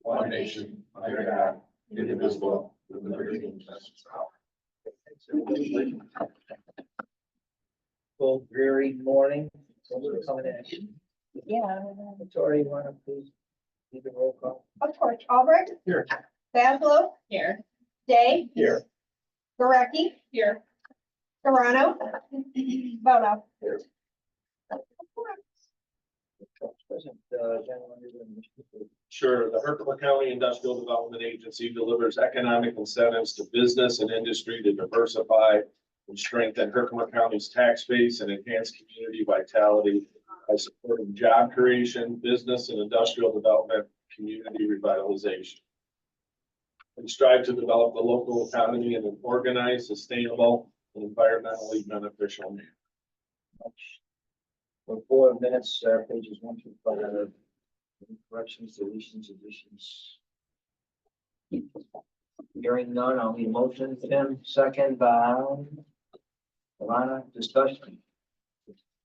One nation, under God, indivisible, with liberty and justice for all. Full dreary morning, so we're coming in. Yeah. Victoria, you wanna please do the roll call? Of course, Albrecht. Here. Baslow. Here. Day. Here. Gurecki. Here. Toronto. Bono. Present, gentleman, you're gonna wish to- Sure, the Herkimer County Industrial Development Agency delivers economic incentives to business and industry to diversify and strengthen Herkimer County's tax base and enhance community vitality by supporting job creation, business and industrial development, community revitalization. We strive to develop the local economy in an organized, sustainable, and environmentally beneficial manner. For 4 minutes, pages 1 through 5, any corrections, deletions, additions. Hearing none, I'll need a motion. Tim, second by Alana, discussion.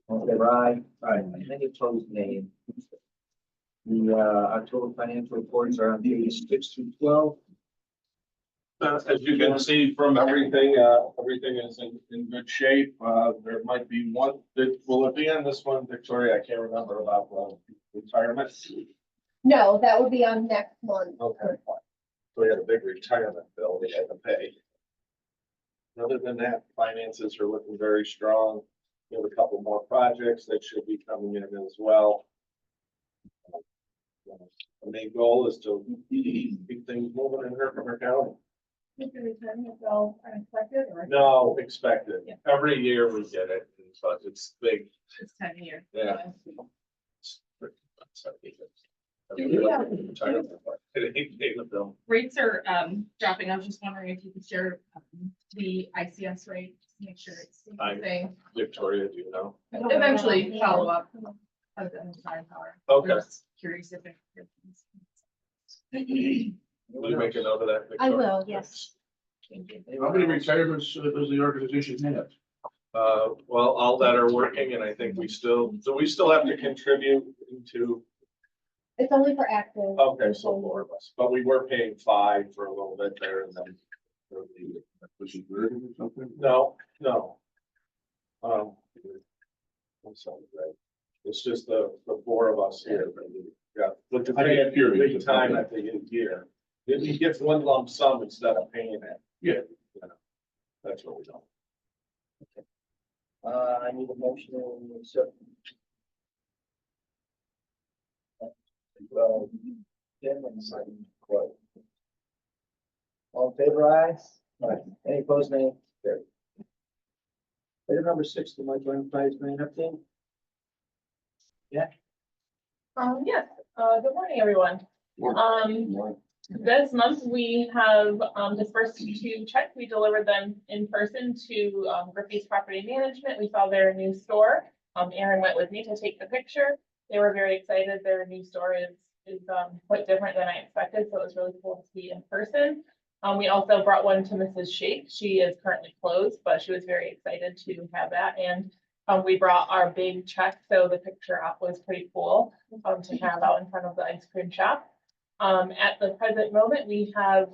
Okay, right. Any opposed, nay. The October financial reports are on pages 6 through 12. As you can see from everything, everything is in good shape. There might be one that, will it be on this one, Victoria? I can't remember about the retirement. No, that would be on next month. Okay. We had a big retirement bill we had to pay. Other than that, finances are looking very strong. We have a couple more projects that should be coming in as well. The main goal is to keep things moving in Herkimer County. Is the retirement bill unexpected or? No, expected. Yeah. Every year we get it, but it's big. It's 10 years. Yeah. It ain't paying the bill. Rates are dropping. I was just wondering if you could share the ICS rate, just make sure it's the same. Victoria, do you know? Eventually follow up. As an design power. Okay. Just curious if it. Will you make a note of that? I Victoria? will, yes. How many retirements does the organization have? Well, all that are working, and I think we still have to contribute into, It's only for active. okay, so 4 of us, but we were paying 5 for a little bit there and then. Was it good or something? No. I'm sorry, Greg. It's just the 4 of us here. Yeah, with the I am curious. big time at the end of the year. If he gets one lump sum instead of paying it. Yeah. You know, that's what we don't. I need a motion to accept. Well, Tim and second, Clay. All in favor, aye? Aye. Any opposed, nay? Carried. Item number 6, the Micro Enterprise Grant update. Yes, good morning, everyone. This month we have dispersed 2 checks. We delivered them in person to Griffey's Property Management. We saw their new store. Aaron went with me to take the picture. They were very excited. Their new store is quite different than I expected, so it was really cool to see in person. We also brought one to Mrs. Shake. She is currently closed, but she was very excited to have that. And we brought our big check, so the picture op was pretty cool to have out in front of the ice cream shop. At the present moment, we have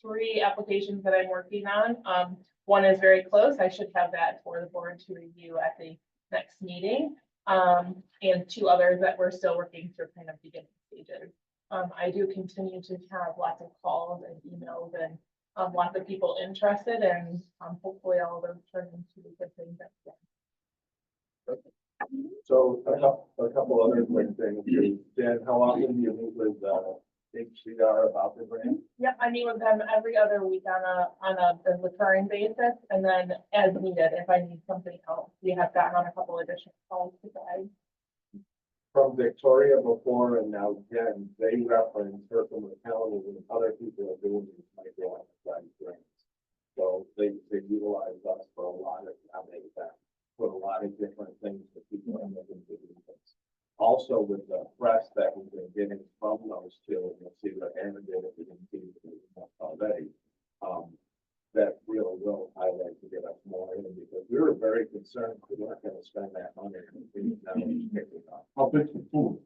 3 applications that I'm working on. One is very close. I should have that for the board to review at the next meeting. And 2 others that we're still working through kind of beginning stages. I do continue to have lots of calls and emails and lots of people interested, and hopefully all of them turn into good things. So a couple other quick things. Dan, how often do you meet with HCR about the grant? Yep, I meet with them every other week on a recurring basis, and then as needed, if I need something else. We have gotten on a couple additional calls today. From Victoria before and now again, they reference Herkimer County and other people are doing these micro enterprise grants. So they utilize us for a lot of, for a lot of different things that people are looking to do. Also with the press that we've been getting from those 2, and you'll see that Aaron did it, we didn't see it already. that really will highlight to get us more in, because we were very concerned we weren't gonna spend that money. How big's the pool?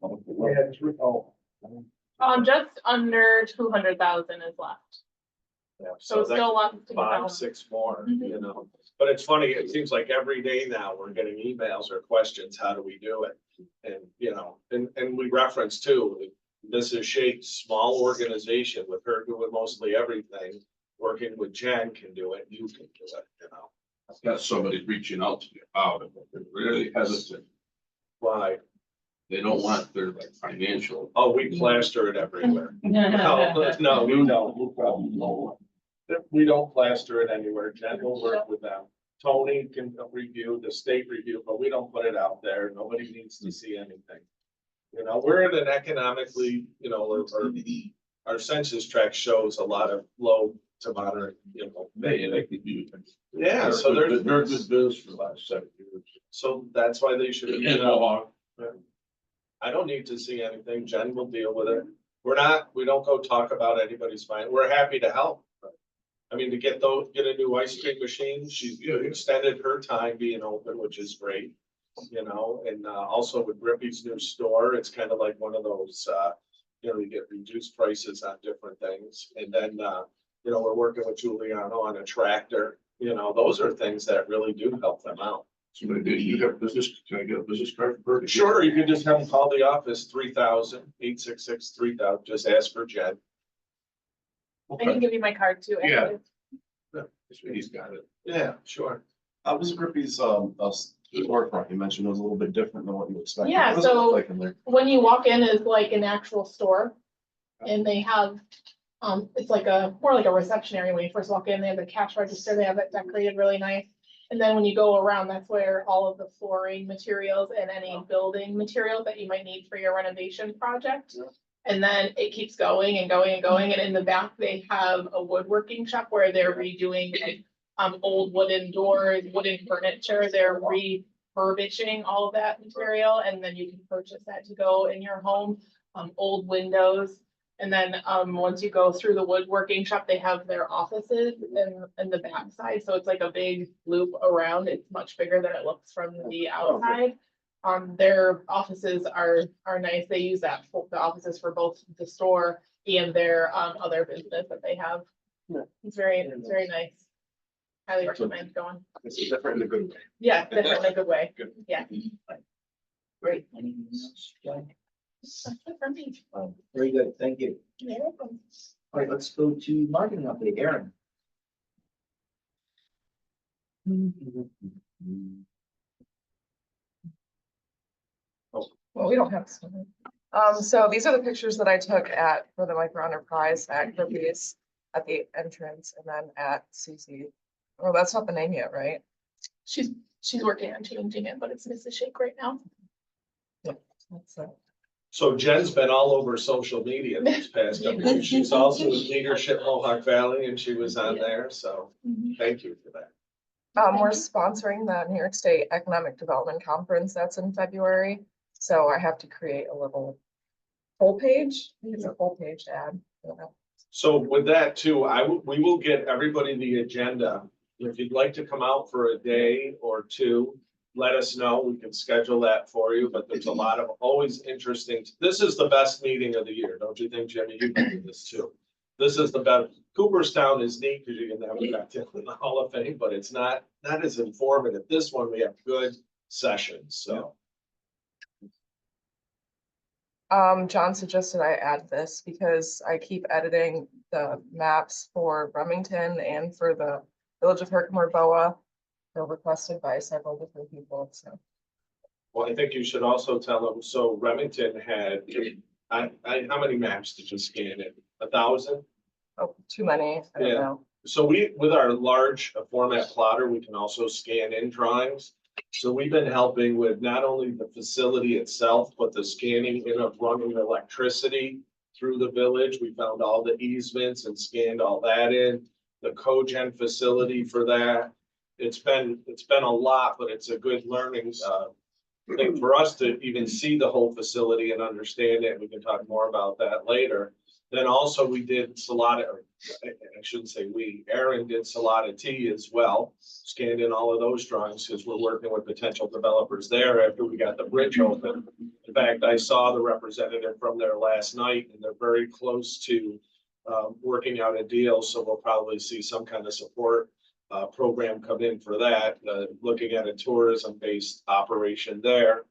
Just under 200,000 is left. So that- still lots to go Five, down. six more, Mhm. you know, but it's funny, it seems like every day now we're getting emails or questions, how do we do it? And, you know, and we reference too, Mrs. Shake's small organization with her doing mostly everything, working with Jen can do it, you can do it, you know. I've got somebody reaching out to me about it, but they're really hesitant. Why? They don't want their like financial. Oh, we plaster it everywhere. No, no, we don't. We don't plaster it anywhere. Jen will work with them. Tony can review, the state review, but we don't put it out there. Nobody needs to see anything. You know, we're in an economically, you know, our census tract shows a lot of low to moderate, you know. They could do. Yeah, so there's, They're good bills for the last 7 years. so that's why they should, you And know, Mohawk. I don't need to see anything. Jen will deal with it. We don't go talk about anybody's fine. We're happy to help. I mean, to get a new ice cream machine, she's extended her time being open, which is great. You know, and also with Grippy's new store, it's kind of like one of those, you know, you get reduced prices on different things. And then, you know, we're working with Giuliano on a tractor. You know, those are things that really do help them out. So they did, you have business, can I get a business card for her? Sure, you can just have them call the office, 3,000-866-3000, just ask for Jen. I can give you my card too. Yeah. actually. He's got it. Yeah, sure. How was Grippy's, storefront you mentioned was a little bit different than what you expected? Yeah, What does it so- look like in there? When you walk in is like an actual store. And they have, it's like more like a reception area when you first walk in. They have the cash register, they have it decorated really nice. And then when you go around, that's where all of the flooring materials and any building materials that you might need for your renovation project. And then it keeps going and going and going. And in the back, they have a woodworking shop where they're redoing old wooden doors, wooden furniture. They're refurbishing all of that material, and then you can purchase that to go in your home. Old windows. And then, once you go through the woodworking shop, they have their offices in the backside, so it's like a big loop around. It's much bigger than it looks from the outside. Their offices are nice. They use the offices for both the store and their, other business that they have. It's very nice. Highly recommend going. It's different in a good way. Yeah, different in a good way. Good. Yeah. Great. Anything else, Jen? That's it for me. Very good, thank you. You're welcome. All right, let's go to marketing update, Aaron. Well, we don't have. So these are the pictures that I took for the micro enterprise at Grippy's at the entrance and then at CC. Well, that's not the name yet, right? She's working on changing it, but it's Mrs. Shake right now. That's So Jen's been all over social media these past couple of years. She's also with Leadership Mohawk Valley, and she was on there, so thank you for that. We're sponsoring the New York State Economic Development Conference. That's in February. So I have to create a little full page. I think it's a full page ad. So with that too, we will get everybody the agenda. If you'd like to come out for a day or two, let us know. We can schedule that for you, but there's a lot of always interesting. This is the best meeting of the year, don't you think, Jimmy? You've been to this too. This is the best. Cooperstown is neat because you can never got to in the Hall of Fame, but it's not as informative. This one, we have good sessions, so. John suggested I add this because I keep editing the maps for Remington and for the Village of Herkimer Boa. They're requested by several different people, so. Well, I think you should also tell them, so Remington had, how many maps did you scan in? 1,000? Oh, too many, I don't Yeah. know. So with our large format plotter, we can also scan in drawings. So we've been helping with not only the facility itself, but the scanning in of running electricity through the village. We found all the easements and scanned all that in, the cogen facility for that. It's been a lot, but it's a good learning, thing for us to even see the whole facility and understand it. We can talk more about that later. Then also we did Salata, or I shouldn't say we, Aaron did Salata T as well. Scanned in all of those drawings because we're working with potential developers there after we got the bridge open. In fact, I saw the representative from there last night and they're very close to working out a deal. So we'll probably see some kind of support program come in for that, looking at a tourism-based operation there.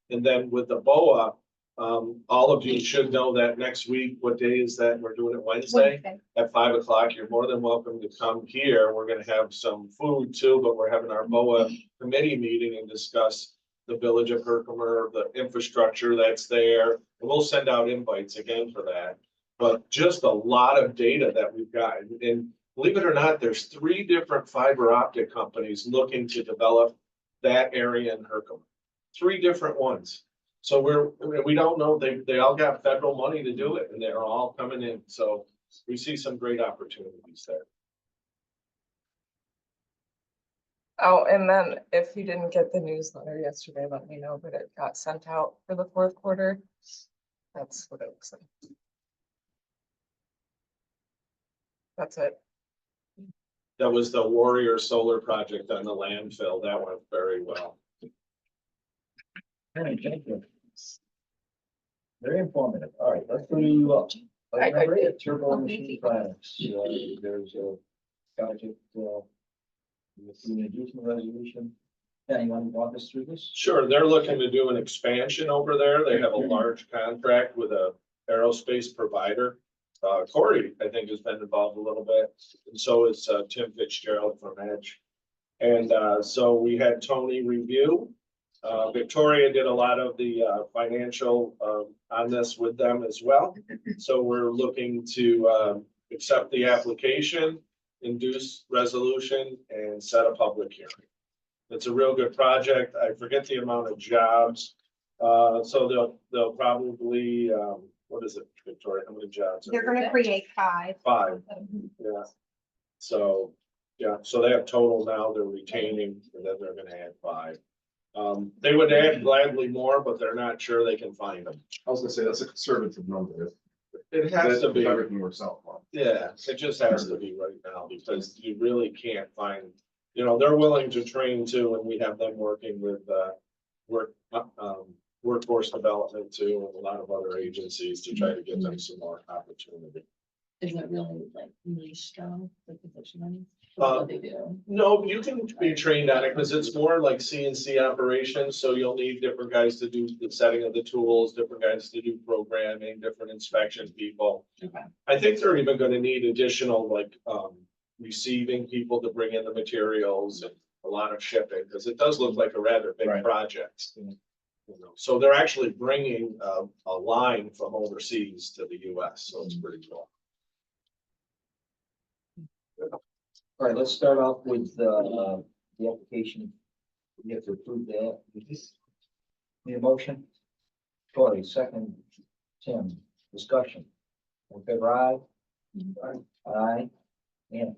And then with the BOA, all of you should know that next week, what day is that? We're doing it Wednesday at 5 o'clock. You're more than welcome to come here. We're gonna have some food too, but we're having our BOA committee meeting and discuss the village of Herkimer, the infrastructure that's there. And we'll send out invites again for that. But just a lot of data that we've got. And believe it or not, there's 3 different fiber optic companies looking to develop that area in Herkimer. 3 different ones. So we don't know, they all got federal money to do it and they're all coming in. So we see some great opportunities there. Oh, and then if you didn't get the newsletter yesterday, let me know, but it got sent out for the fourth quarter. That's what it looks like. That's it. That was the Warrior Solar project on the landfill. That went very well. All right, thank you. Very informative. All right, let's do, item number 8, turbo machine products. There's a project, with the inducement resolution. Yeah, you want to walk us through this? Sure, they're looking to do an expansion over there. They have a large contract with a aerospace provider. Corey, I think, has been involved a little bit, and so is Tim Fitzgerald from Edge. And so we had Tony review. Victoria did a lot of the financial on this with them as well. So we're looking to accept the application, induce resolution, and set a public hearing. It's a real good project. I forget the amount of jobs. So they'll probably, what is it, Victoria? How many jobs? They're gonna create 5. 5, yeah. So, yeah, so they have total now they're retaining, and then they're gonna add 5. They would add gladly more, but they're not sure they can find them. I was gonna say, that's a conservative number. It has to If be, everything works out well. yeah, it just has to be right now, because you really can't find, they're willing to train too, and we have them working with, workforce development too, and a lot of other agencies to try to get them some more opportunity. Is it really like really strong, like position money? Uh, What they do? No, you can be trained on it because it's more like CNC operations, so you'll need different guys to do the setting of the tools, different guys to do programming, different inspection people. Okay. I think they're even gonna need additional receiving people to bring in the materials and a lot of shipping, because it does look like a rather big Right. project. So they're actually bringing a line from overseas to the US, so it's pretty cool. All right, let's start off with the application. We have to approve that. Need a motion? Corey, second. Tim, discussion. Okay, aye? Aye. Yeah.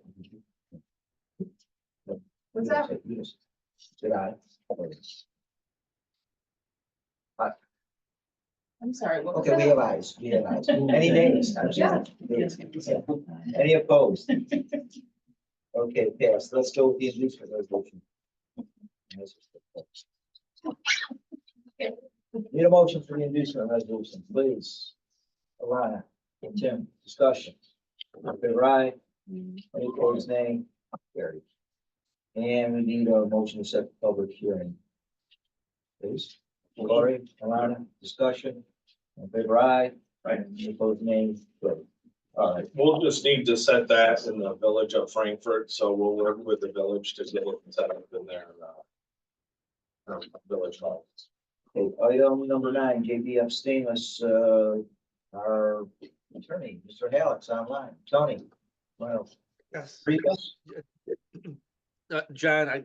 What's that? You just said aye. I'm sorry, what was Okay, we that? have ayes. We have ayes. Any nays? Yeah. Any opposed? Okay, pass. Let's go with the inducement resolution. Need a motion for the inducement resolution, please. Alana, Tim, discussion. Okay, right? Any opposed, nay? Carried. And we need a motion to set the public hearing. Please. Lori, Alana, discussion. Okay, right? Right. Any opposed, nay? Carried. All right. We'll just need to set that in the village of Frankfurt, so we'll work with the village to get it set up in their village hall. Okay, item number 9, JBF Stainless, our attorney, Mr. Halleck's online. Tony, well, Yes. brief us. John, I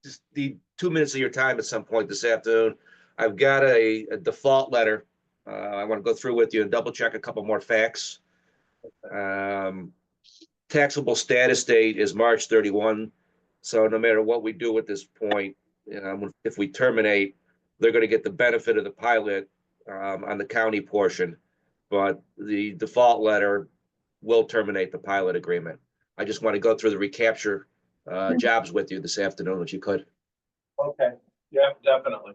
just need 2 minutes of your time at some point this afternoon. I've got a default letter. I want to go through with you and double check a couple more facts. Taxable status date is March 31. So no matter what we do at this point, if we terminate, they're going to get the benefit of the pilot on the county portion. but the default letter will terminate the pilot agreement. I just want to go through the recapture jobs with you this afternoon, if you could. Okay, yeah, definitely.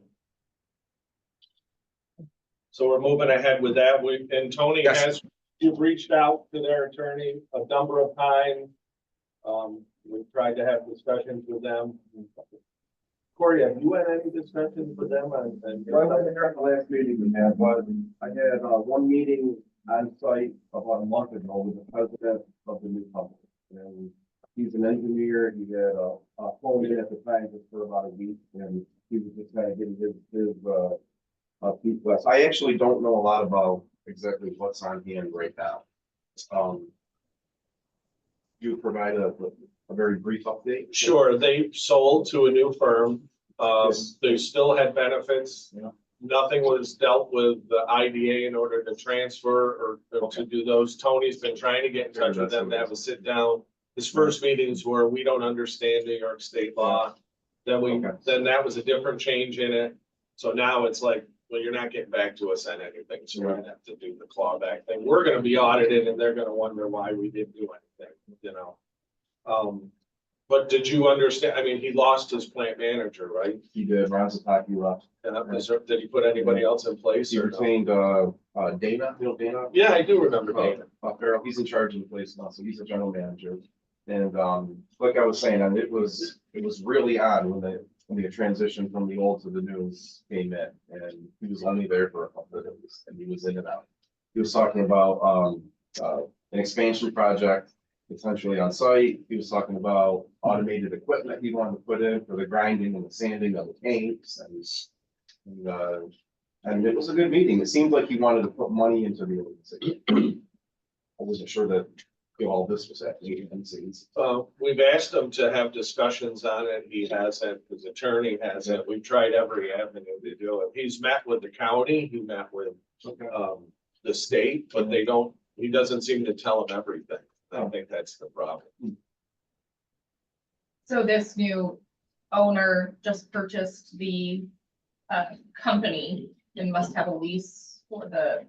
So we're moving ahead with that. And Tony Yes. you've reached out to their attorney a number of times. We've tried to have discussions with them. Corey, have you had any discussions with them on? Well, I heard the last meeting we had was, I had, one meeting on site about a month ago with the president of the new company. And he's an engineer, he had a phone in at the time just for about a week, and he was just kind of getting his feet wet. I actually don't know a lot about exactly what's on hand right now. You provide a very brief update? Sure, they sold to a new firm. Yes. They still had benefits. Yeah. Nothing was dealt with the IDA in order to transfer or to do those. Tony's been trying to get in touch with them to have a sit down. His first meetings were, we don't understand New York state law. Then that was a different change in it. So now it's like, well, you're not getting back to us on anything, so we're gonna have to do the clawback thing. We're gonna be audited and they're gonna wonder why we didn't do anything, you know? But did you understand? I mean, he lost his plant manager, right? He did, Ron Zataki left. Did he put anybody else in place? He or no? retained, Dana, you know Dana? Yeah, I do remember Dana. Farrell, he's in charge of the place now, so he's a general manager. And, like I was saying, and it was really odd when the transition from the old to the new came in, and he was only there for a couple of days, and he was in and out. He was talking about, an expansion project potentially on site. He was talking about automated equipment he wanted to put in for the grinding and the sanding of the tanks, and it was a good meeting. It seemed like he wanted to put money into the organization. I wasn't sure that, you know, all this was happening in scenes. We've asked him to have discussions on it. He hasn't, his attorney hasn't. We've tried every avenue to do it. He's met with the county, he met with, the state, but he doesn't seem to tell them everything. I think that's the problem. So this new owner just purchased the company and must have a lease for the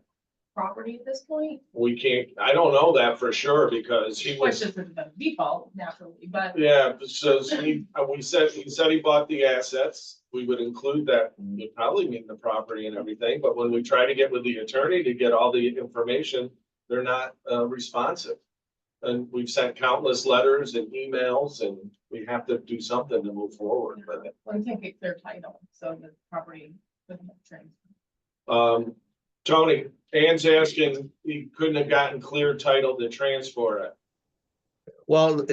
property at this point? I don't know that for sure because he Which was, is the default naturally, but yeah, so he said he bought the assets. We would include that, would probably mean the property and everything, but when we try to get with the attorney to get all the information, they're not responsive. And we've sent countless letters and emails and we have to do something to move forward with it. we can't get clear title, so the property couldn't transfer. Tony, Ann's asking, he couldn't have gotten clear title to transfer it. Well,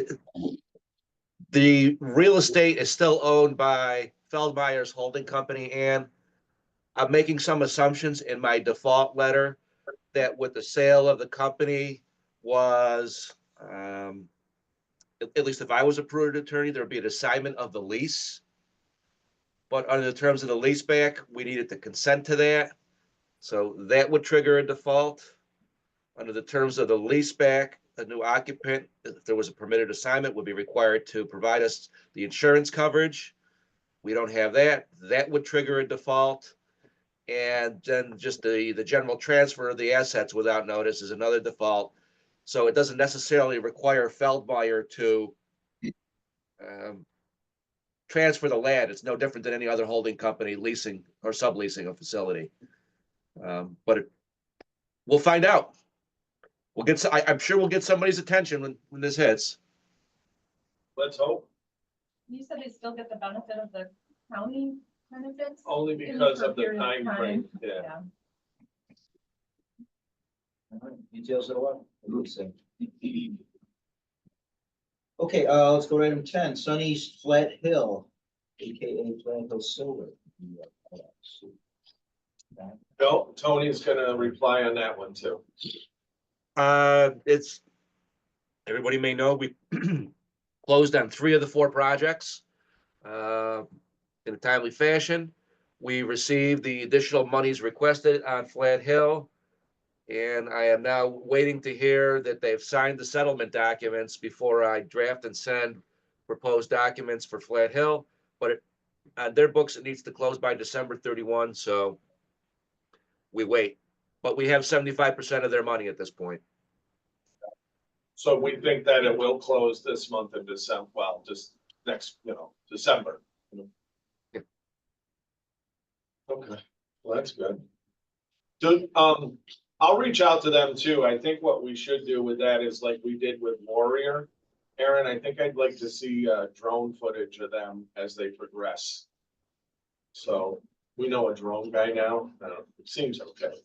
the real estate is still owned by Feldmeyer's holding company, and I'm making some assumptions in my default letter that with the sale of the company was, at least if I was a prudent attorney, there'd be an assignment of the lease. But under the terms of the lease back, we needed to consent to that. So that would trigger a default. Under the terms of the lease back, a new occupant, if there was a permitted assignment, would be required to provide us the insurance coverage. We don't have that. That would trigger a default. And then just the general transfer of the assets without notice is another default. So it doesn't necessarily require Feldmeyer to transfer the land. It's no different than any other holding company leasing or subleasing a facility. But we'll find out. We'll get. I'm sure we'll get somebody's attention when this hits. Let's hope, You said they still get the benefit of the county benefits? only because of the time frame. Yeah. All right, details of what? Okay, let's go to item 10, Sunny's Flat Hill, AKA Flat Hill Silver. No, Tony's gonna reply on that one too. It's, everybody may know, we closed on 3 of the 4 projects in a timely fashion. We received the additional monies requested on Flat Hill. And I am now waiting to hear that they've signed the settlement documents before I draft and send proposed documents for Flat Hill. But on their books, it needs to close by December 31, so we wait. but we have 75% of their money at this point. So we think that it will close this month in December, well, just next, December. Yeah. Okay, well, that's good. I'll reach out to them too. I think what we should do with that is like we did with Warrior. Aaron, I think I'd like to see drone footage of them as they progress. So we know a drone guy now. It seems okay.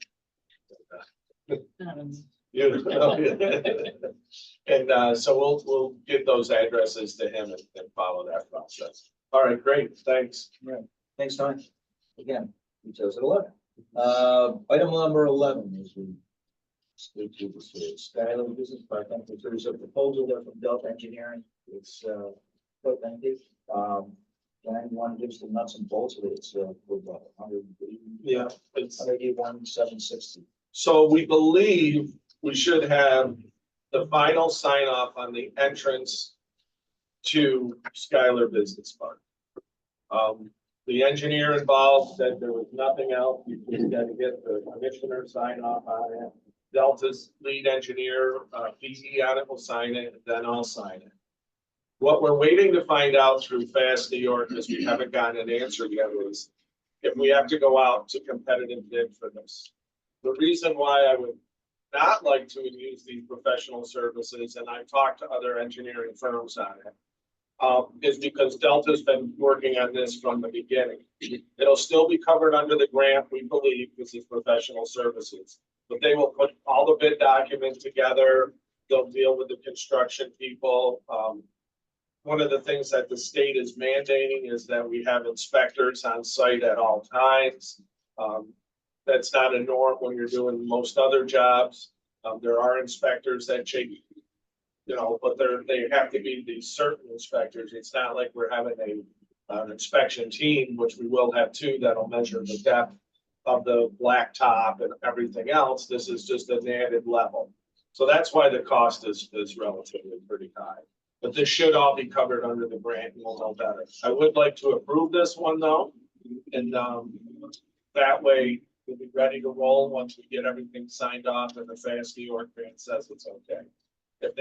And so we'll get those addresses to him and follow that process. All right, great, thanks. Thanks, Don. Again, we chose at 11. Item number 11 is we speak to the Skyler Business Park. There's a proposal there from Delta Engineering. It's quite lengthy. And one gives the nuts and bolts of it. It's for about 180. Yeah, it's 181,760. so we believe we should have the final sign off on the entrance to Skyler Business Park. The engineer involved said there was nothing else. You just got to get the commissioner sign off on it. Delta's lead engineer, PE on it will sign it, then I'll sign it. What we're waiting to find out through Fast New York, because we haven't gotten an answer yet, is if we have to go out to competitive bid for this. The reason why I would not like to use these professional services, and I've talked to other engineering firms on it, is because Delta's been working on this from the beginning. It'll still be covered under the grant, we believe, because it's professional services. But they will put all the bid documents together. They'll deal with the construction people. One of the things that the state is mandating is that we have inspectors on site at all times. That's not a norm when you're doing most other jobs. There are inspectors that check, but they have to be these certain inspectors. It's not like we're having an inspection team, which we will have too, that'll measure the depth of the blacktop and everything else. This is just an added level. So that's why the cost is relatively pretty high. But this should all be covered under the grant and we'll know better. I would like to approve this one though. And that way we'll be ready to roll once we get everything signed off and the Fast New York grant says it's okay. If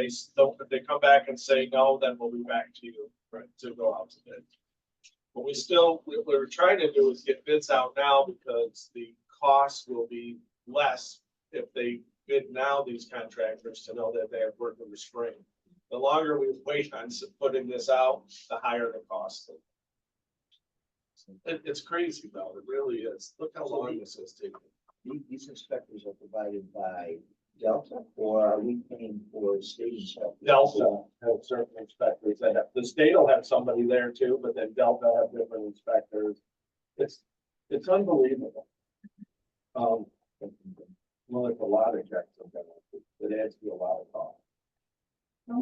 they come back and say no, then we'll be back to you, right, to go out to bid. But what we're trying to do is get bids out now because the cost will be less if they bid now, these contractors, to know that they have work in the spring. The longer we wait on putting this out, the higher the cost. It's crazy though, it really is. Look how long this is taking. These inspectors are provided by Delta, or are we paying for state inspectors? Delta have certain inspectors that have, the state will have somebody there too, but then Delta have different inspectors. It's unbelievable. Well, it's a lot of checks. It adds to a lot of cost. How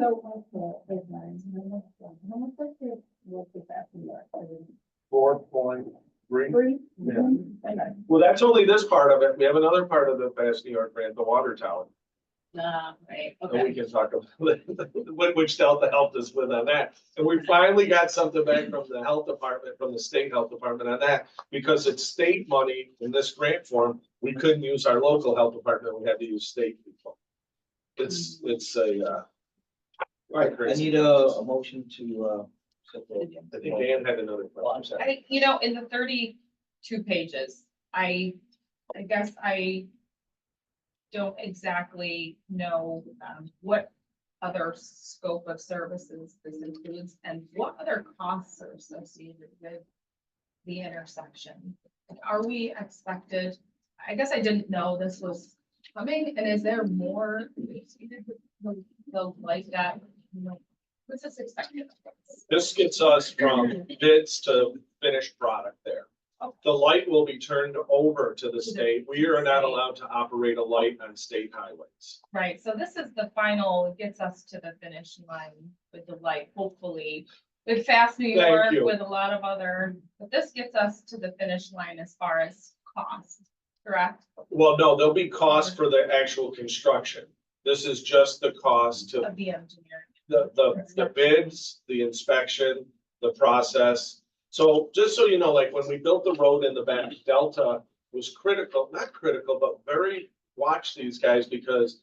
much like the work with that from there? 4.3. Free? Yeah. Okay. Well, that's only this part of it. We have another part of the Fast New York grant, the water tower. Right, And we okay. can talk about which Delta helped us with on that. And we finally got something back from the health department, from the state health department on that. Because it's state money in this grant form, we couldn't use our local health department. We had to use state people. It's Right, I need a motion to, I think Dan had another well, I'm question. sorry. In the 32 pages, I guess I don't exactly know what other scope of services this includes and what other costs are associated with the intersection. Are we expected, I guess I didn't know this was coming, and is there more associated with the like that? What's this expected? This gets us from bids to finished product there. The light will be turned over to the state. We are not allowed to operate a light on state highways. Right, so this is the final, it gets us to the finish line with the light, hopefully. With Fast New Thank York, you. with a lot of other, but this gets us to the finish line as far as cost, correct? Well, no, there'll be costs for the actual construction. This is just the cost to Of the engineering. the bids, the inspection, the process. So just so you know, like when we built the road in the back, Delta was critical, not critical, but very watch these guys because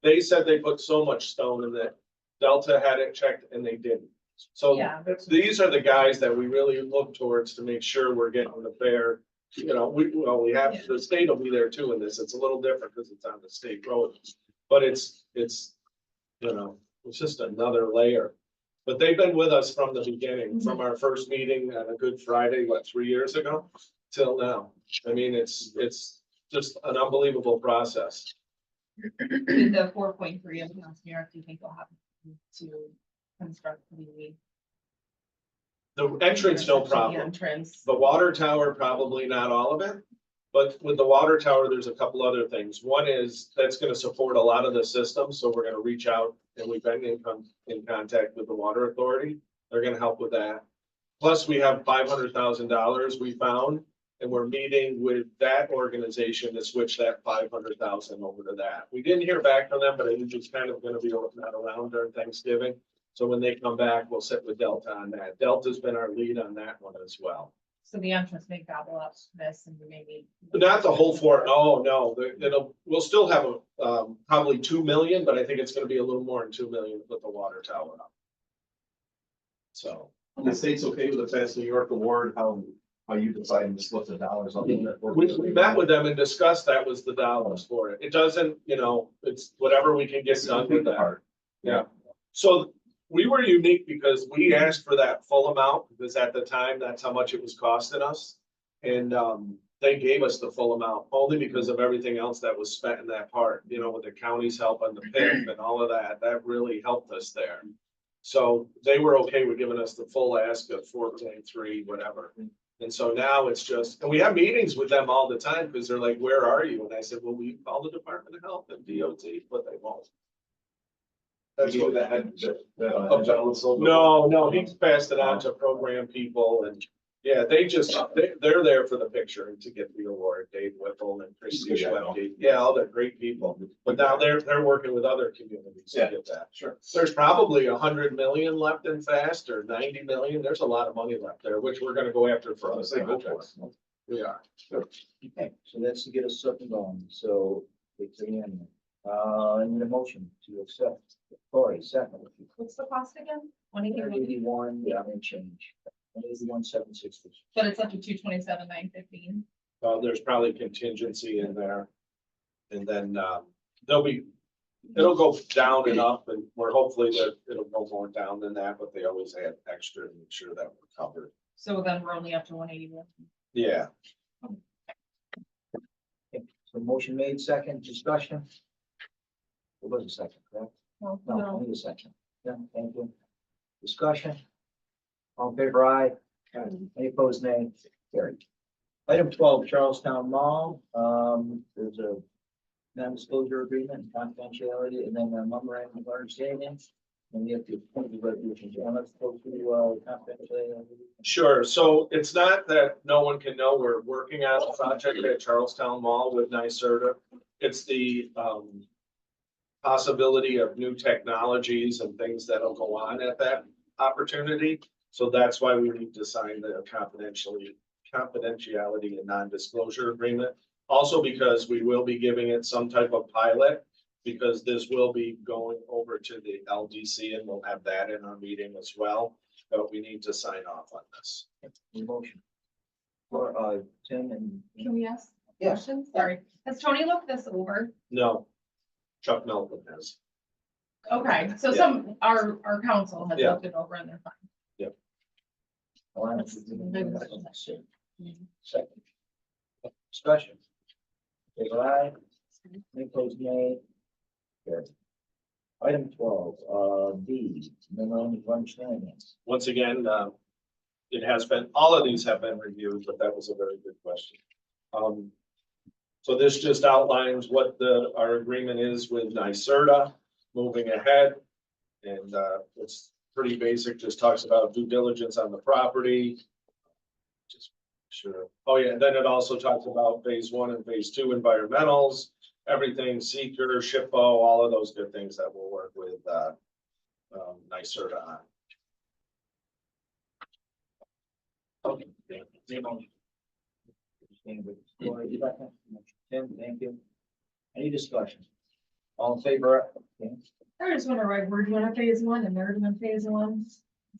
they said they put so much stone in that Delta had it checked and they didn't. So Yeah. these are the guys that we really look towards to make sure we're getting the fair, you know, we have, the state will be there too in this. It's a little different because it's on the state road. But it's, you know, it's just another layer. But they've been with us from the beginning, from our first meeting on a Good Friday, 3 years ago, till now. I mean, it's just an unbelievable process. The 4.3 of New York, do you think will happen to construct the? The entrance, no the problem. Entrance. The water tower, probably not all of it. But with the water tower, there's a couple other things. One is that's gonna support a lot of the systems, so we're gonna reach out and we've been in contact with the water authority. They're gonna help with that. Plus, we have $500,000 we found, and we're meeting with that organization to switch that 500,000 over to that. We didn't hear back from them, but I think it's kind of gonna be not around during Thanksgiving. So when they come back, we'll sit with Delta on that. Delta's been our lead on that one as well. So the entrance may gobble up this and maybe. But not the whole four, oh, no, we'll still have probably 2 million, but I think it's gonna be a little more than 2 million to put the water tower up. So, The state's okay with the Fast New York award, how you decide to split the dollars on it? we met with them and discussed that was the dollars for it. It doesn't, you know, it's whatever we can get done with that. Yeah. So we were unique because we asked for that full amount because at the time, that's how much it was costing us. And they gave us the full amount only because of everything else that was spent in that part, you know, with the county's help on the PIF and all of that, that really helped us there. So they were okay with giving us the full ask of 4.3, whatever. And so now it's just, and we have meetings with them all the time because they're like, where are you? And I said, well, we call the Department of Health and DOT, but they won't. That's what No, he's passed it on to program people and, yeah, they're there for the picture and to get the award, Dave Whipple and Christie Schwebke. Yeah, all the great people. But now they're working with other communities to get that. Sure. There's probably 100 million left in FAST or 90 million. There's a lot of money left there, which we're gonna go after for other projects. We are. Okay, so that's to get us up and going, so it's in, I need a motion to accept. Corey, second. What's the cost again? 181, 181, yeah, and change. 181,760. but it's up to 227,915. There's probably contingency in there. And then, it'll go down and up and we're hopefully that it'll go more down than that, but they always add extra to make sure that we're covered. So then we're only up to 181. Yeah. So motion made, second, discussion. It was a second, correct? Well, No, no. I need a second. Yeah, thank you. Discussion. All in favor, aye. Any opposed, nay? Carried. Item 12, Charlestown Mall. There's a non-disclosure agreement, confidentiality, and then a memorandum of understanding. And we have to appoint the resolutions. Let's go through confidentiality. Sure. So it's not that no one can know we're working on a project at Charlestown Mall with NYSERDA. It's the possibility of new technologies and things that'll go on at that opportunity. So that's why we need to sign the confidentiality and non-disclosure agreement. Also because we will be giving it some type of pilot, because this will be going over to the LDC and we'll have that in our meeting as well. But we need to sign off on this. Motion. For Tim and. Can we ask Yeah. questions? Sorry. Has Tony looked this over? No, Chuck Melvin has. Okay, so Yeah. our council has Yeah. looked it over and they're fine. Second. Discussion. Favor aye. Any opposed, nay? Carried. Item 12, B, memorandum of understanding. Once again, it has been, all of these have been reviewed, but that was a very good question. So this just outlines what our agreement is with NYSERDA moving ahead. And it's pretty basic, just talks about due diligence on the property. Just sure. Oh yeah, and then it also talks about phase 1 and phase 2 environmentals, everything, seeker, SHPO, all of those good things that we'll work with NYSERDA on. Okay. Tim, thank you. Any discussion? All in favor? Okay. I just wonder why we're doing a phase one and they're doing phase one.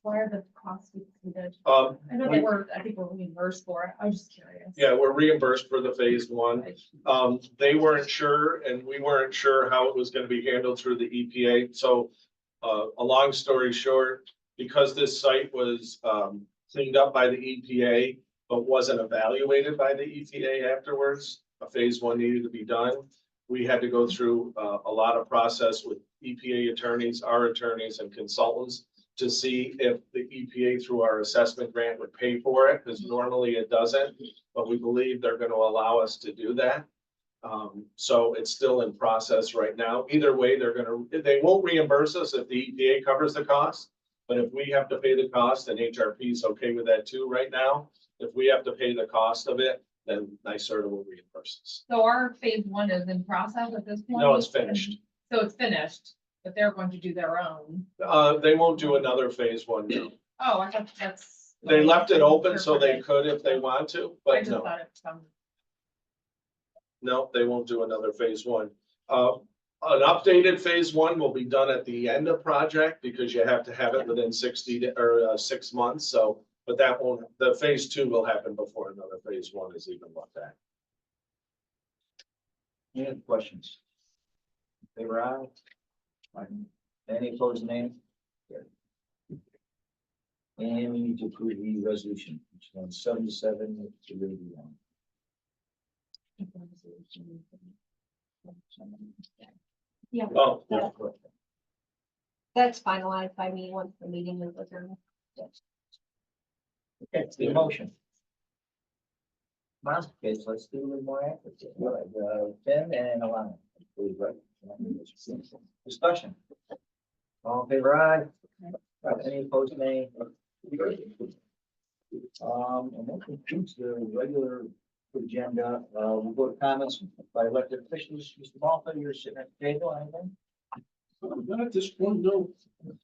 Why are the costs included? I know they were, I think we're reimbursed for it. I was just curious. Yeah, we're reimbursed for the phase one. They weren't sure and we weren't sure how it was gonna be handled through the EPA. So, a long story short, because this site was, cleaned up by the EPA, but wasn't evaluated by the EPA afterwards, a phase one needed to be done. We had to go through, a lot of process with EPA attorneys, our attorneys and consultants to see if the EPA through our assessment grant would pay for it, because normally it doesn't, but we believe they're gonna allow us to do that. So it's still in process right now. Either way, they won't reimburse us if the EPA covers the cost. But if we have to pay the cost, and HRP is okay with that too right now, if we have to pay the cost of it, then NYSERDA will reimburse us. So our phase one is in process at this point? No, it's finished. So it's finished, but they're going to do their own. They won't do another phase one, no. Oh, I thought that's. They left it open so they could if they want to, I but just no, thought it sounded. no, they won't do another phase one. An updated phase one will be done at the end of project because you have to have it within 6 months, so. But that won't, the phase two will happen before another phase one is even looked at. Any other questions? Favor aye? Aye. Any opposed, nay? Carried. And we need to approve the resolution, which is on 77 to read the one. Yeah, Oh, Yeah, correct. that's finalized by me once the meeting is adjourned. Okay, the motion. Come on, okay, so let's do a little more active. All right, Tim and Alana, please, right? Discussion. All in favor, aye? Any opposed, nay? And that concludes the regular agenda. We'll go to comments by elected officials. Mr. Malta, you're sitting at the table, anything? Not at this point, no.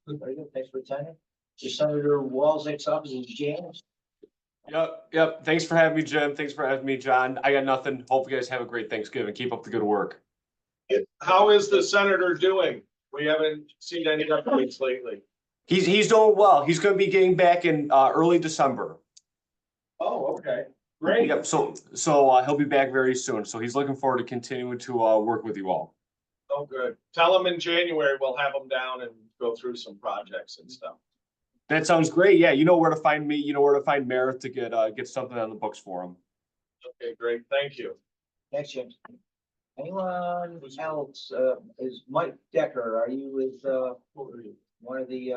Very good, thanks for attending. Senator Walczak's office is James. Yep. Thanks for having me, Jim. Thanks for having me, John. I got nothing. Hope you guys have a great Thanksgiving. Keep up the good work. how is the senator doing? We haven't seen any updates lately. He's doing well. He's going to be getting back in early December. Oh, okay, great. Yep. So he'll be back very soon. So he's looking forward to continuing to work with you all. Oh, good. Tell him in January, we'll have him down and go through some projects and stuff. That sounds great. Yeah, you know where to find me. You know where to find Meredith to get something on the books for him. Okay, great. Thank you. Thanks, James. Anyone else, is Mike Decker, are you with, one of the,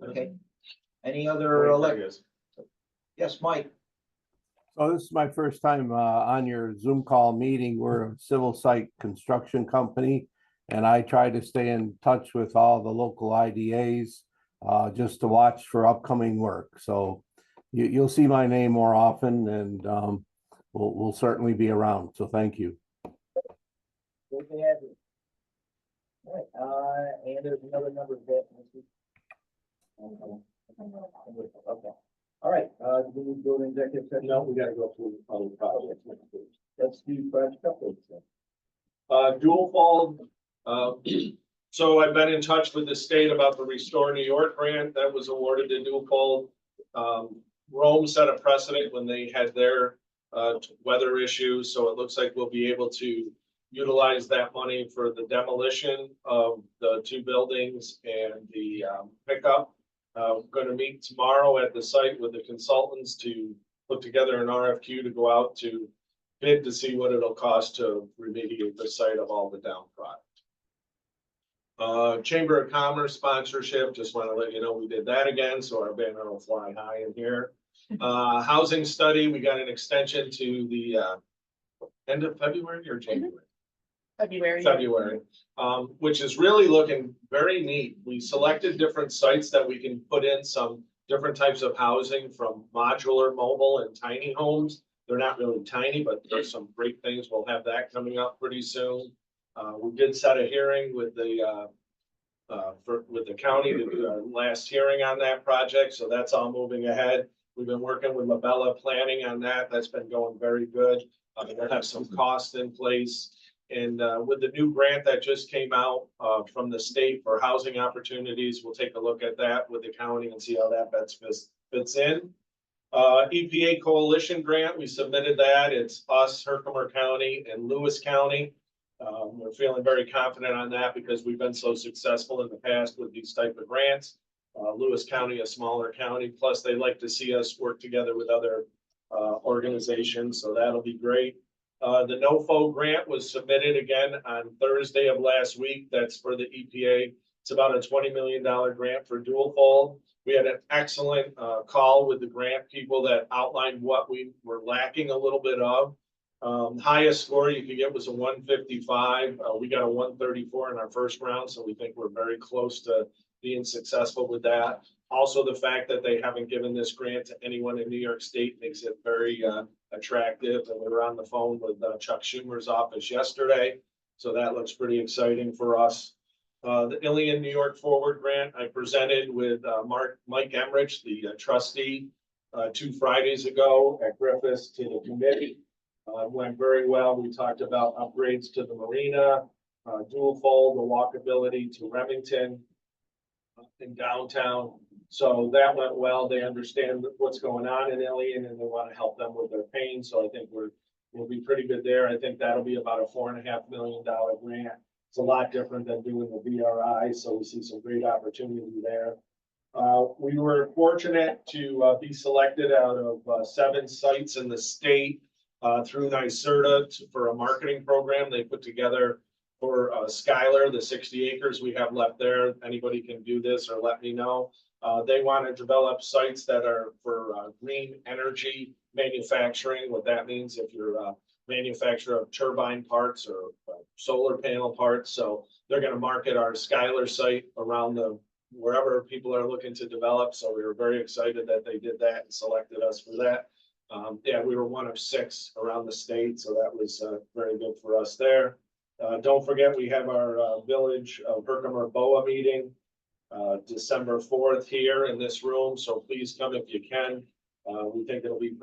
okay. Any other elect? Yes, Mike. So this is my first time on your Zoom call meeting. We're a civil site construction company, and I try to stay in touch with all the local IDAs just to watch for upcoming work. So you'll see my name more often, and we'll certainly be around. So thank you. Good to have you. All right, and there's another number of that. Okay. All right, do we go to executive session? No, we gotta go through the project. Let's do project updates then. Dual fold. So I've been in touch with the state about the Restore New York grant that was awarded to Dual Fold. Rome set a precedent when they had their weather issues, so it looks like we'll be able to utilize that money for the demolition of the 2 buildings and the pickup. I'm going to meet tomorrow at the site with the consultants to put together an RFQ to go out to bid to see what it'll cost to remediate the site of all the down product. Chamber of Commerce sponsorship, just want to let you know we did that again, so our banner will fly high in here. Housing study, we got an extension to the end of February or January? February, which is really looking very neat. We selected different sites that we can put in some different types of housing, from modular, mobile, and tiny homes. They're not really tiny, but there's some great things. We'll have that coming up pretty soon. We did set a hearing with the county to do our last hearing on that project, so that's all moving ahead. We've been working with Labella Planning on that. That's been going very good. We'll have some costs in place. And with the new grant that just came out from the state for housing opportunities, we'll take a look at that with the county and see how that fits in. EPA Coalition Grant, we submitted that. It's us, Herkimer County and Lewis County. We're feeling very confident on that because we've been so successful in the past with these type of grants. Lewis County, a smaller county, plus they like to see us work together with other organizations, so that'll be great. The NOFO grant was submitted again on Thursday of last week. That's for the EPA. It's about a $20 million grant for dual fold. We had an excellent call with the grant people that outlined what we were lacking a little bit of. Highest score you could get was a 155. We got a 134 in our first round, so we think we're very close to being successful with that. Also, the fact that they haven't given this grant to anyone in New York State makes it very attractive. And we were on the phone with Chuck Schumer's office yesterday, so that looks pretty exciting for us. The Ilion New York Forward Grant, I presented with Mike Emrich, the trustee, 2 Fridays ago at Griffiths to the committee. Went very well. We talked about upgrades to the marina, dual fold, the walkability to Remington in downtown. So that went well. They understand what's going on in Ilion and they want to help them with their pain. So I think we'll be pretty good there. I think that'll be about a $4.5 million grant. It's a lot different than doing the VRI. So we see some great opportunity there. We were fortunate to be selected out of 7 sites in the state through NYSERDA for a marketing program they put together for Skylar, the 60 acres we have left there. Anybody can do this or let me know. They want to develop sites that are for green energy manufacturing. What that means, if you're a manufacturer of turbine parts or solar panel parts. So they're going to market our Skylar site around wherever people are looking to develop. So we were very excited that they did that and selected us for that. Yeah, we were one of 6 around the state, so that was very good for us there. Don't forget, we have our Village of Herkimer BOA meeting December 4th here in this room, so please come if you can. We think it'll be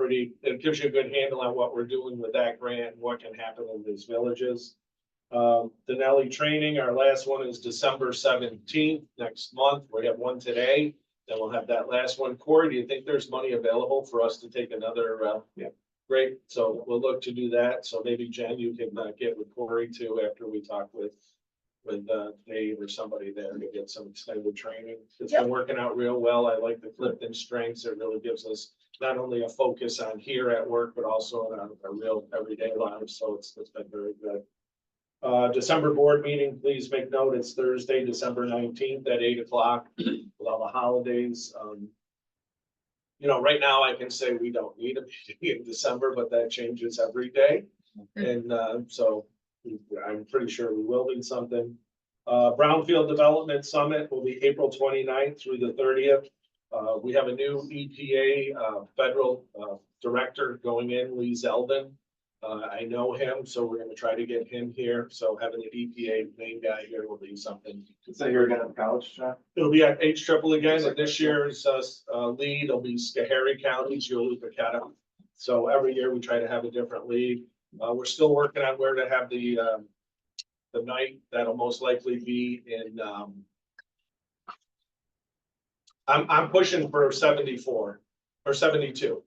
it gives you a good handle on what we're doing with that grant and what can happen in these villages. Denali training, our last one is December 17th, next month. We have one today. Then we'll have that last one. Corey, do you think there's money available for us to take another? Yeah. Great. So we'll look to do that. So maybe Jen, you can get with Corey too after we talk with Dave or somebody there to get some extended training. It's been working out real well. I like the Clifton strengths. It really gives us not only a focus on here at work, but also on our real everyday lives. So it's been very good. December board meeting, please make note, it's Thursday, December 19th at 8 o'clock with all the holidays. You know, right now I can say we don't need a meeting in December, but that changes every day. And so I'm pretty sure we will need something. Brownfield Development Summit will be April 29th through the 30th. We have a new EPA federal director going in, Lee Zeldin. I know him, so we're going to try to get him here. So having an EPA main guy here will be something. Is that you're again at college, John? It'll be at H Triple again, and this year's lead will be Schoharie County, Julie Picetta. So every year we try to have a different lead. We're still working on where to have the night. That'll most likely be in. I'm pushing for 74 or 72.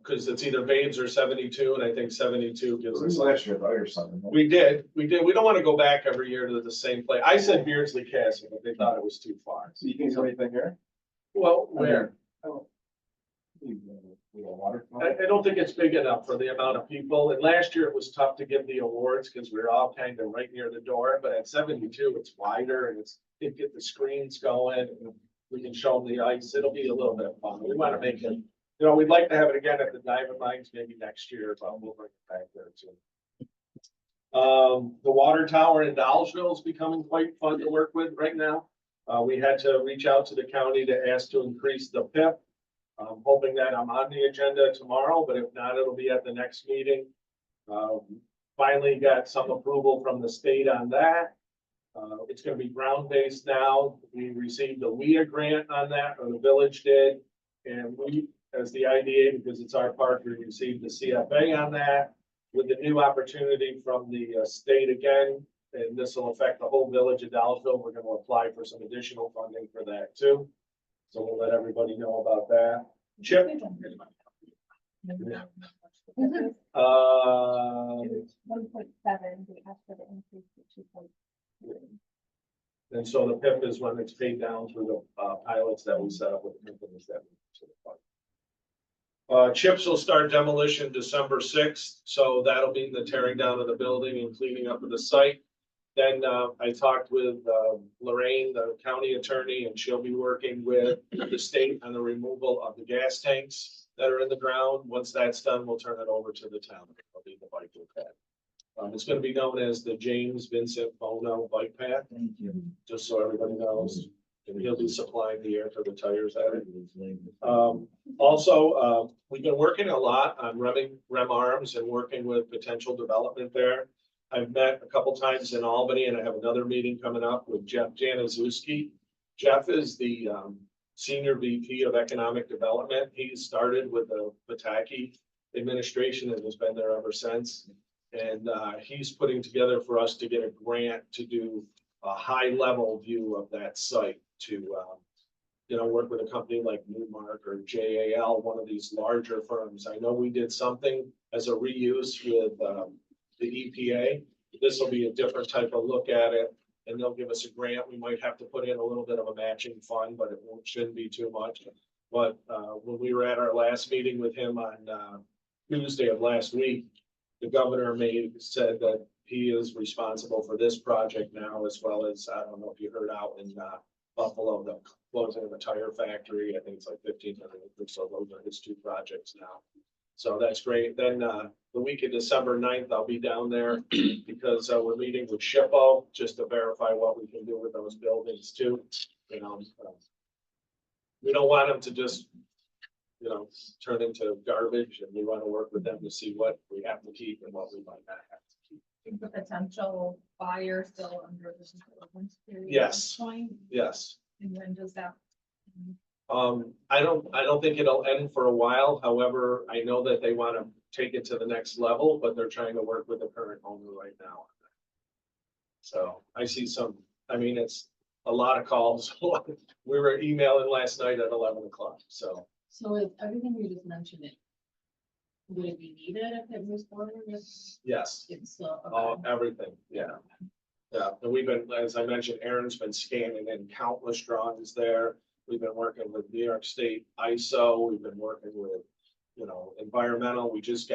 Because it's either Babes or 72, and I think 72 gives us. Last year, or something. We did. We don't want to go back every year to the same place. I said Beardsley Castle, but they thought it was too far. So you think there's anything here? Well, where? I I don't think it's big enough for the amount of people. And last year it was tough to give the awards because we were all kind of right near the door. But at 72, it's wider and you get the screens going. And we can show them the ice. It'll be a little bit fun. We want to make it. You know, we'd like to have it again at the Diamond Mines maybe next year, but we'll bring it back there too. The water tower in Dolgeville is becoming quite fun to work with right now. We had to reach out to the county to ask to increase the PIP. I'm hoping that I'm on the agenda tomorrow, but if not, it'll be at the next meeting. Finally got some approval from the state on that. It's going to be ground-based now. We received a WIA grant on that, or the village did. And we as the IDA because it's our park. We received the CFA on that with the new opportunity from the state again. And this will affect the whole village of Dollarville. We're going to apply for some additional funding for that too. So we'll let everybody know about that. Chip? One point seven, we asked for the increase to 2.3. And so the PIP is when it's paid down through the pilots that we set up with the companies that. Chips will start demolition December 6th, so that'll be the tearing down of the building and cleaning up of the site. Then I talked with Lorraine, the county attorney, and she'll be working with the state on the removal of the gas tanks that are in the ground. Once that's done, we'll turn it over to the town. It'll be the bike path. It's going to be known as the James Vincent Bono Bike Path, Thank you. just so everybody knows. And he'll be supplying the air for the tires at it. Also, we've been working a lot on Rem Arms and working with potential development there. I've met a couple times in Albany and I have another meeting coming up with Jeff Januszewski. Jeff is the Senior VP of Economic Development. He started with the Pataki administration and has been there ever since. And he's putting together for us to get a grant to do a high level view of that site to, work with a company like Newmark or JAL, one of these larger firms. I know we did something as a reuse with the EPA. This will be a different type of look at it, and they'll give us a grant. We might have to put in a little bit of a matching fund, but shouldn't be too much. But when we were at our last meeting with him on Tuesday of last week, the governor said that he is responsible for this project now, as well as, I don't know if you heard out in Buffalo, the closing of the tire factory. I think it's like 1,500 acres. So those are his two projects now. So that's great. Then the week of December 9th, I'll be down there because we're meeting with SHPO just to verify what we can do with those buildings too. We don't want them to just, turn into garbage, and we want to work with them to see what we have to keep and what we might not have to keep. Is the potential buyer still under this disturbance period? Yes. At this point? Yes. And when does that? I don't think it'll end for a while. However, I know that they want to take it to the next level, but they're trying to work with the current owner right now. So I see it's a lot of calls. We were emailing last night at 11 o'clock, so. So if everything you just mentioned, would it be needed if it was forward? Yes, It's, everything, yeah. Yeah, and we've been, as I mentioned, Aaron's been scanning in countless drawings there. We've been working with New York State ISO. We've been working with, environmental. We just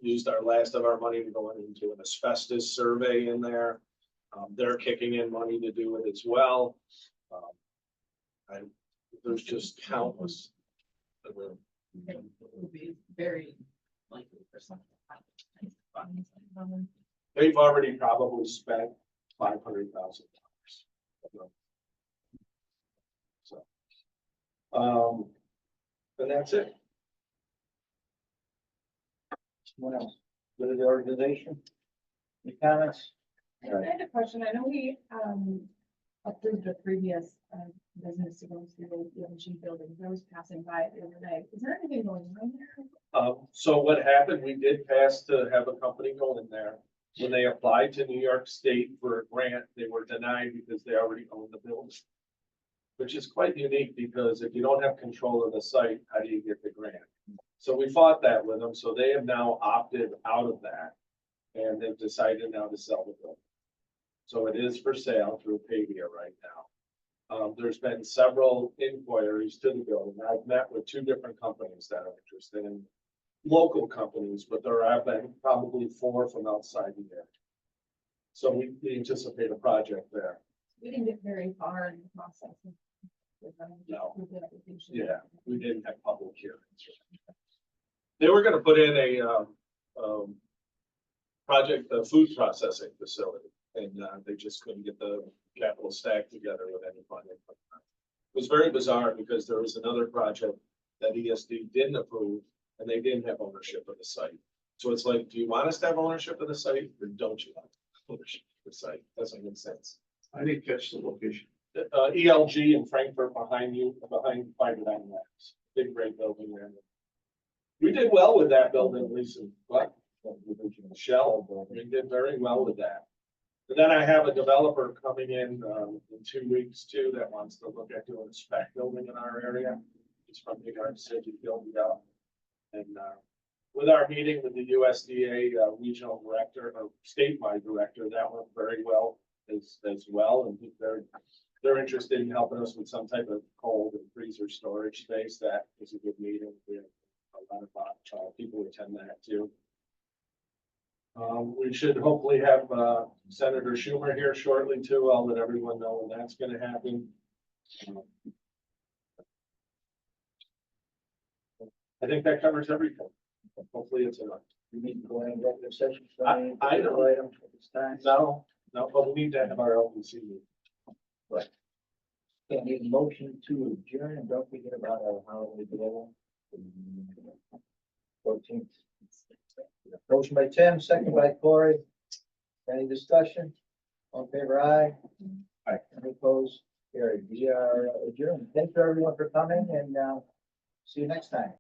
used our last of our money to go into an asbestos survey in there. They're kicking in money to do it as well. There's just countless. it would be very likely for something. They've already probably spent $500,000. So, and that's it. What else? Go to the organization? Any comments? I had a question. I know we approved a previous business to go through the MG building. I was passing by it the other day. Is there anything going on there? So what happened, we did pass to have a company go in there. When they applied to New York State for a grant, they were denied because they already own the building. Which is quite unique because if you don't have control of the site, how do you get the grant? So we fought that with them. So they have now opted out of that. And they've decided now to sell the building. So it is for sale through Pavia right now. There's been several inquiries to the building. I've met with 2 different companies that are interested in local companies, but there have been probably 4 from outside the area. So we anticipate a project there. We didn't get very far in the process. No. With the application. Yeah, we didn't have public hearings. They were gonna put in a food processing facility, and they just couldn't get the capital stack together with any funding. It was very bizarre because there was another project that ESD didn't approve, and they didn't have ownership of the site. So it's like, do you want us to have ownership of the site, or don't you want ownership of the site? Doesn't make sense. I didn't catch the location. ELG in Frankfurt behind Fiber Dynamics, big great building there. We did well with that building, Lisa, what? Shell, we did very well with that. But then I have a developer coming in 2 weeks too, that wants to look at doing a spec building in our area. He's from New York City, building up. And with our meeting with the USDA regional director or statewide director, that went very well as well. And they're interested in helping us with some type of cold and freezer storage space. That is a good meeting. We have a lot of people attend that too. We should hopefully have Senator Schumer here shortly too. I'll let everyone know when that's gonna happen. I think that covers everything. Hopefully it's enough. We need to go into executive session. for I- any I don't- particular items at this time. No, but we need to have our LPC meeting. Can't need a motion to adjourn, and don't forget about our holiday dinner. 14th. Motion by Tim, second by Corey. Any discussion? All in favor, aye. Aye. Any opposed? Carried. We are adjourned. Thank you everyone for coming, and see you next time.